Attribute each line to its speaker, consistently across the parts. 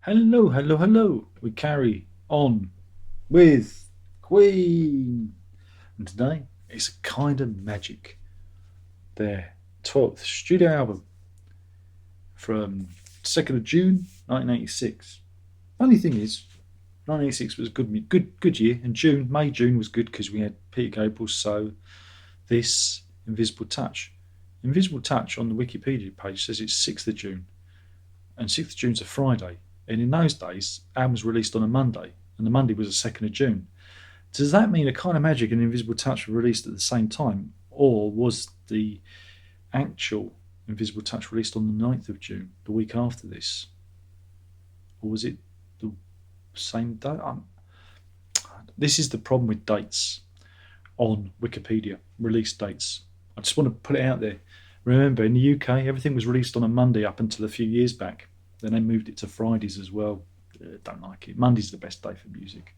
Speaker 1: Hello, hello, hello. We carry on with Queen. And today it's kind of magic. Their 12th studio album from 2nd of June 1986. Funny thing is, 1986 was a good year, and June was good because we had Peter Gabriel. So this Invisible Touch. Invisible Touch on the Wikipedia page says it's 6th of June, and 6th of June's a Friday. And in those days, albums were released on a Monday, and the Monday was the 2nd of June. Does that mean A Kind of Magic and Invisible Touch were released at the same time, or was the actual Invisible Touch released on the 9th of June, the week after this? Or was it the same day? This is the problem with dates on Wikipedia, release dates. I just want to put it out there. Remember, in the UK, everything was released on a Monday up until a few years back. Then they moved it to Fridays as well. Don't like it. Monday's the best day for music.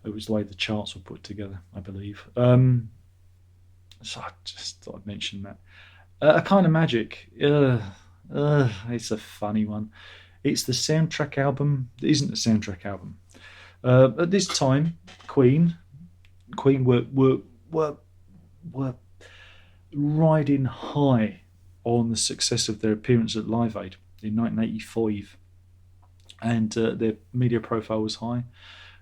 Speaker 1: It was the way the charts were put together, I believe. So I just thought I'd mention that. A Kind of Magic. It's a funny one. It's the soundtrack album. It isn't a soundtrack album. At this time, Queen were riding high on the success of their appearance at Live Aid in 1985, and their media profile was high.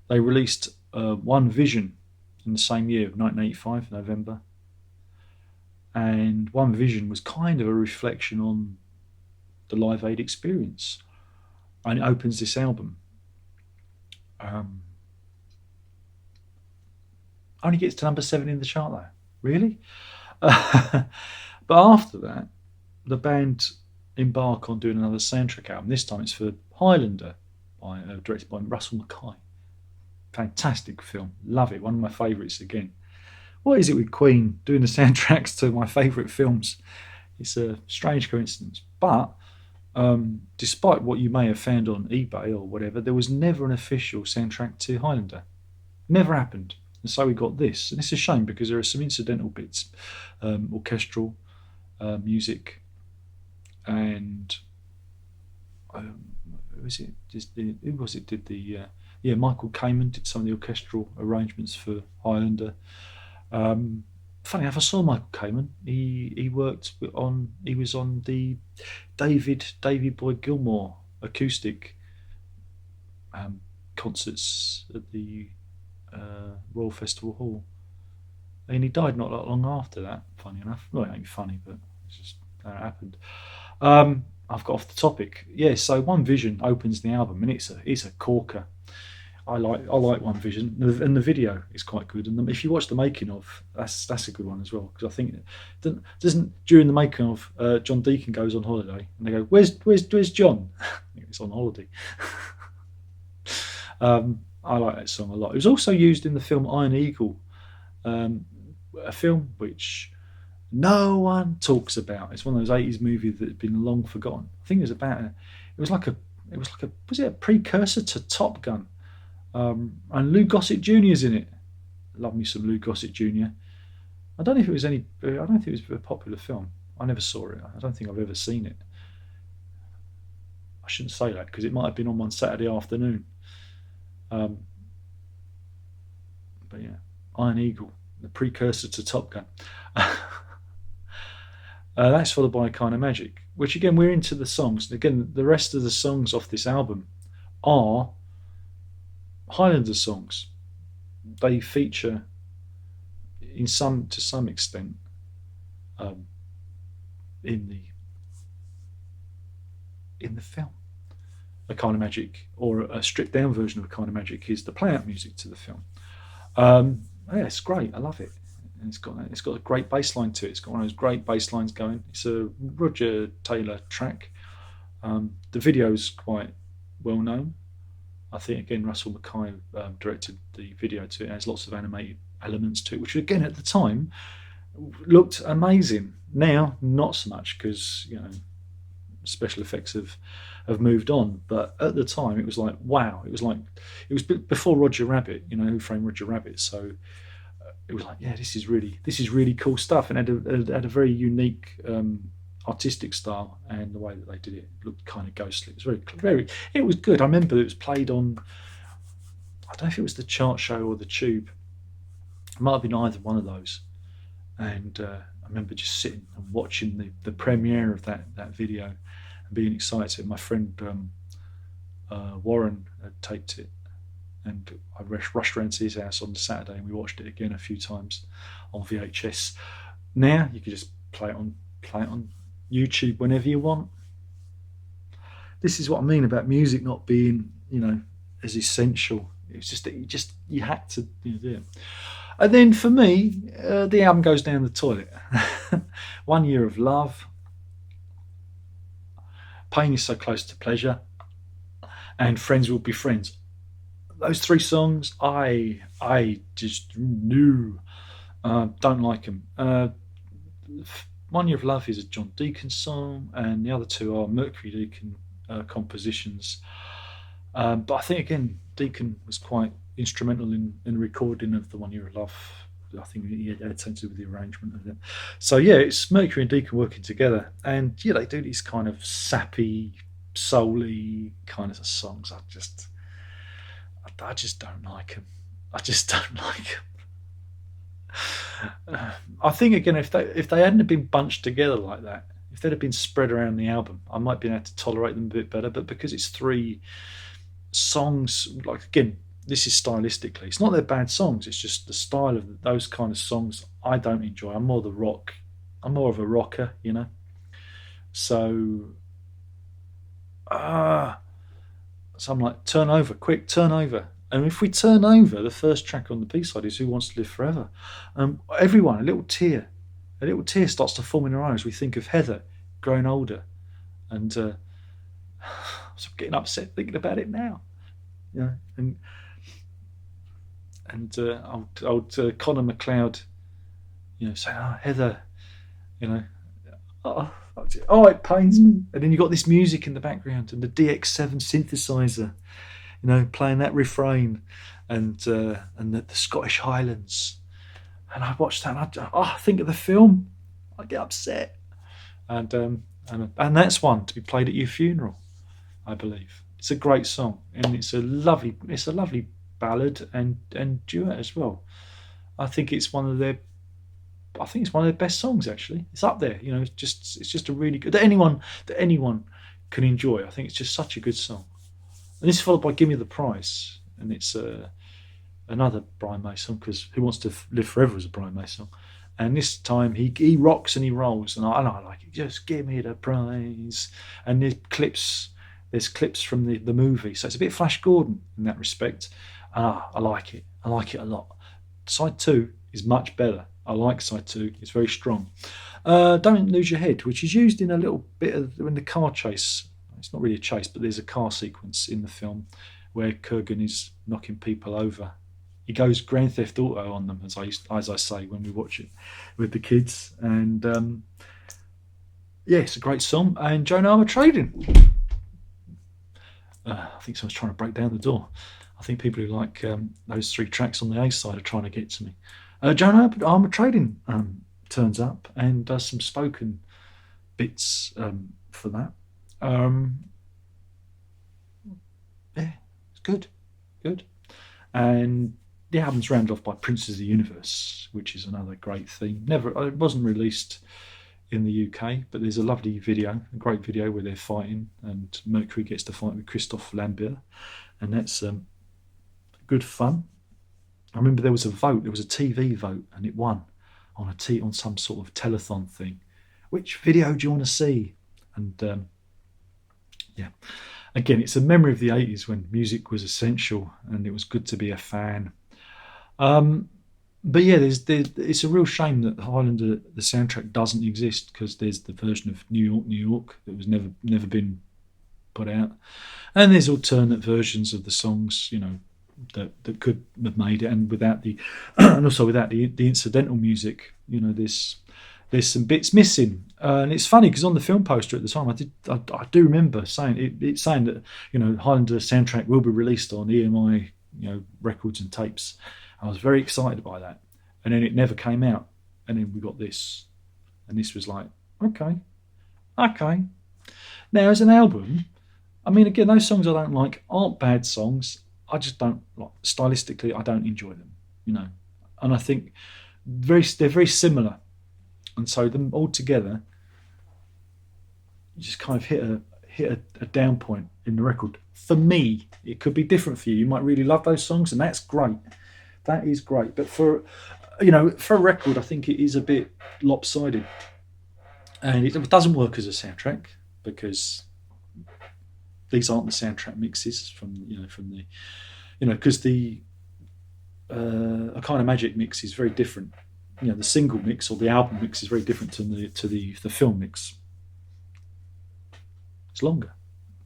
Speaker 1: They released One Vision in the same year of 1985, November, and One Vision was kind of a reflection on the Live Aid experience, and it opens this album. Only gets to number 7 in the chart though. Really? But after that, the band embark on doing another soundtrack album. This time it's for Highlander, directed by Russell Mackay. Fantastic film. Love it. One of my favourites again. What is it with Queen doing the soundtracks to my favourite films? It's a strange coincidence. But despite what you may have found on eBay or whatever, there was never an official soundtrack to Highlander. Never happened. And so we got this. And it's a shame because there are some incidental bits, orchestral music, and who was it? Who was it? Did the Michael Kamen did some of the orchestral arrangements for Highlander. Funny enough, I saw Michael Kamen. He was on the David Boy Gilmour acoustic concerts at the Royal Festival Hall, and he died not that long after that. Funny enough, well, it ain't funny, but it's just how it happened. I've got off the topic. Yeah, so One Vision opens the album, and it's a corker. I like One Vision, and the video is quite good. And if you watch the making of, that's a good one as well, because I think doesn't during the making of, John Deacon goes on holiday, and they go, "Where's John?" It's on holiday. I like that song a lot. It was also used in the film Iron Eagle, a film which no one talks about. It's one of those 80s movies that had been long forgotten. I think it was about was it a precursor to Top Gun? And Lou Gossett Jr.'s in it. Love me some Lou Gossett Jr. I don't know if it was I don't think it was a popular film. I never saw it. I don't think I've ever seen it. I shouldn't say that because it might have been on one Saturday afternoon. Um, but yeah, Iron Eagle, the precursor to Top Gun. That's followed by Kind of Magic, which again we're into the songs. Again, the rest of the songs off this album are Highlander songs. They feature to some extent um, in the film. A Kind of Magic, or a stripped down version of A Kind of Magic, is the play out music to the film. Yeah, it's great. I love it. And it's got a great bass line to it. It's got one of those great bass lines going. It's a Roger Taylor track. The video is quite well known. I think again Russell Mackay directed the video to it. It has lots of animated elements to it, which again at the time looked amazing. Now not so much because special effects have moved on. But at the time it was like wow. It was before Roger Rabbit. Who Framed Roger Rabbit. So it was like, yeah, this is really cool stuff, and had a very unique artistic style, and the way that they did it looked kind of ghostly. It was it was good. I remember it was played on, I don't know if it was the Chart Show or the Tube. It might have been either one of those. And I remember just sitting and watching the premiere of that video and being excited. My friend Warren had taped it, and I rushed around to his house on the Saturday, and we watched it again a few times on VHS. Now you can just play it on YouTube whenever you want. This is what I mean about music not being, as essential. It's just that you had to do it. And then for me, the album goes down the toilet. 1 Year of Love, Pain is So Close to Pleasure, and Friends Will Be Friends. Those three songs, I just knew. Don't like them. 1 Year of Love is a John Deacon song, and the other two are Mercury Deacon compositions. But I think, again, Deacon was quite instrumental in the recording of the 1 Year of Love. I think he had something to do with the arrangement of it. So yeah, it's Mercury and Deacon working together, and yeah, they do these kind of sappy, soul-y kind of songs. I just don't like them. I just don't like them. I think, again, if they hadn't been bunched together like that, if they'd have been spread around the album, I might be able to tolerate them a bit better. But because it's three songs, like, again, this is stylistically, it's not they're bad songs, it's just the style of those kind of songs I don't enjoy. I'm more of a rocker, so so I'm like, turn over, quick, turn over. And if we turn over, the first track on the B-side is Who Wants to Live Forever. Everyone, a little tear starts to form in our eyes. We think of Heather growing older, and so I'm getting upset thinking about it now. And old Connor McLeod, saying, "Oh, Heather, it pains me." And then you got this music in the background and the DX7 synthesizer, playing that refrain, and the Scottish Highlands. And I watched that, and I think of the film, I get upset, and that's one to be played at your funeral, I believe. It's a great song, and it's a lovely ballad and duet as well. I think it's one of their best songs, actually. It's up there, it's just a really good, that anyone can enjoy. I think it's just such a good song. And this is followed by Give Me the Price, and it's another Brian May song, because Who Wants to Live Forever is a Brian May song. And this time he rocks and he rolls, and I like it. Just give me the prize. And there's clips from the movie, so it's a bit Flash Gordon in that respect. I like it. I like it a lot. Side 2 is much better. I like side 2. It's very strong. Don't Lose Your Head, which is used in a little bit in the car chase. It's not really a chase, but there's a car sequence in the film where Kurgan is knocking people over. He goes Grand Theft Auto on them, as I say when we watch it with the kids. And it's a great song. And Joan Armatrading. I think someone's trying to break down the door. I think people who like those three tracks on the A side are trying to get to me. Joan Armatrading turns up and does some spoken bits for that. It's good. And the album's rounded off by Princes of the Universe, which is another great theme. It wasn't released in the UK, but there's a lovely video, a great video where they're fighting, and Mercury gets to fight with Christophe Lambert, and that's good fun. I remember there was a TV vote, and it won on some sort of telethon thing. Which video do you want to see? And again, it's a memory of the 80s when music was essential and it was good to be a fan. But yeah, it's a real shame that Highlander, the soundtrack, doesn't exist, because there's the version of New York, New York that was never been put out, and there's alternate versions of the songs, that could have made it, and without the and also without the incidental music, there's some bits missing. And it's funny because on the film poster at the time, I do remember saying it's saying that Highlander soundtrack will be released on EMI records and tapes. I was very excited by that, and then it never came out, and then we got this, and this was like, okay, Okay. Now, as an album, I mean, again, those songs I don't like aren't bad songs. I just don't like stylistically. I don't enjoy them, you know. And I think they're very similar, and so them all together, you just kind of hit a down point in the record. For me, it could be different for you. You might really love those songs, and that's great. That is great. But for a record, I think it is a bit lopsided, and it doesn't work as a soundtrack because these aren't the soundtrack mixes from the because the a kind of magic mix is very different. The single mix or the album mix is very different to the film mix. It's longer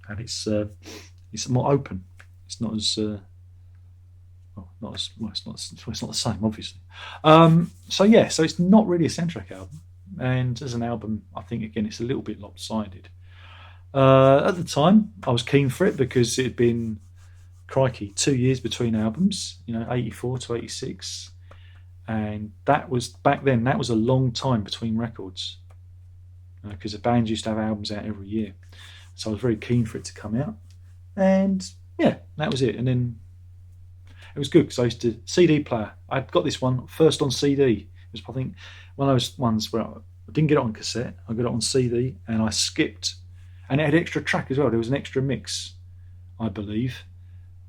Speaker 1: and it's more open. It's not as it's not the same, obviously. So it's not really a soundtrack album, and as an album, I think again it's a little bit lopsided. At the time, I was keen for it because it had been, crikey, 2 years between albums, 84 to 86. And that was, back then, that was a long time between records because the bands used to have albums out every year. So I was very keen for it to come out. And yeah, that was it. And then it was good because I used to, CD player, I'd got this one first on CD. It was, I think, one of those ones where I didn't get it on cassette, I got it on CD and I skipped. And it had extra track as well. There was an extra mix, I believe.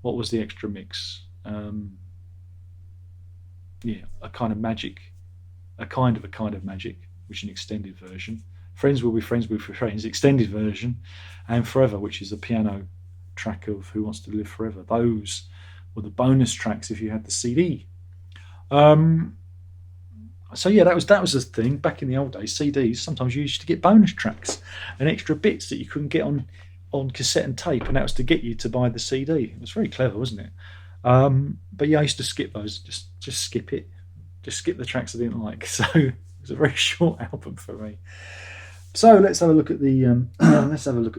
Speaker 1: What was the extra mix? A kind of magic, a kind of magic, which is an extended version. Friends Will Be Friends with Friends, extended version, and Forever, which is a piano track of Who Wants to Live Forever. Those were the bonus tracks if you had the CD. So yeah, that was the thing back in the old days. CDs, sometimes you used to get bonus tracks and extra bits that you couldn't get on cassette and tape, and that was to get you to buy the CD. It was very clever, wasn't it? But yeah, I used to skip those. Just skip it. Just skip the tracks I didn't like. So it was a very short album for me. So let's have a look at the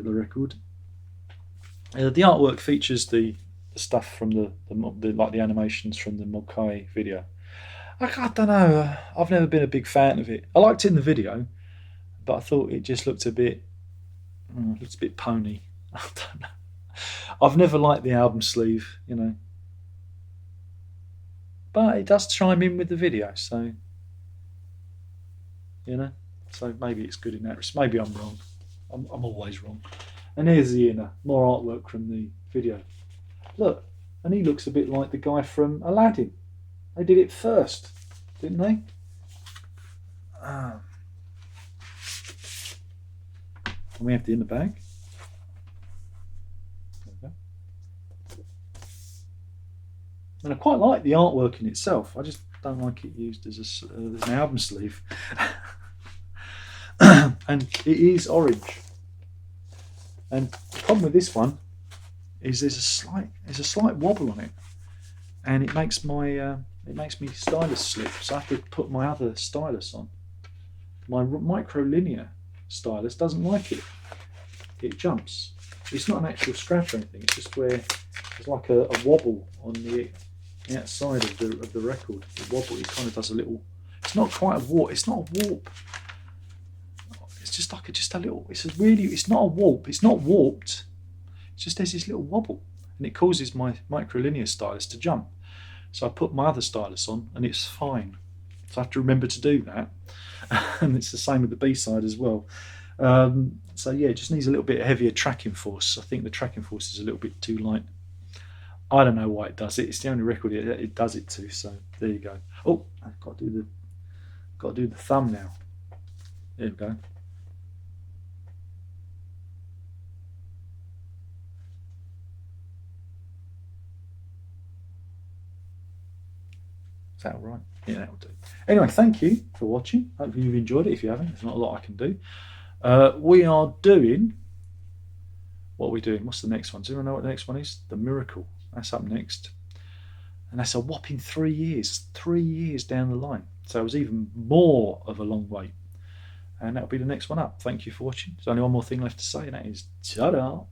Speaker 1: record. The artwork features the stuff from the animations from the Mokai video. I don't know. I've never been a big fan of it. I liked it in the video, but I thought it just looked a bit pony. I don't know. I've never liked the album sleeve, but it does chime in with the video, so so maybe it's good in that. Maybe I'm wrong. I'm always wrong. And here's the inner, more artwork from the video. Look, and he looks a bit like the guy from Aladdin. They did it first, didn't they? And we have the inner bag. There we go. And I quite like the artwork in itself. I just don't like it used as an album sleeve. And it is orange. And the problem with this one is there's a slight wobble on it, and it makes me stylus slip. So I have to put my other stylus on. My microlinear stylus doesn't like it. It jumps. It's not an actual scratch or anything. It's just where there's like a wobble on the outside of the record. The wobble. It kind of does a little. It's not quite a warp. It's not a warp. It's just like a little. It's not a warp. It's not warped. It's just there's this little wobble, and it causes my microlinear stylus to jump. So I put my other stylus on, and it's fine. So I have to remember to do that, and it's the same with the B side as well. So yeah, it just needs a little bit heavier tracking force. I think the tracking force is a little bit too light. I don't know why it does it. It's the only record it does it to. So there you go. Oh, I've got to do the thumb now. There we go. Is that all right? Yeah, that'll do. Anyway, thank you for watching. Hope you've enjoyed it. If you haven't, there's not a lot I can do. We are doing. What are we doing? What's the next one? Does anyone know what the next one is? The Miracle. That's up next. And that's a whopping 3 years. 3 years down the line. So it was even more of a long wait. And that'll be the next one up. Thank you for watching. There's only one more thing left to say, and that is ta-da!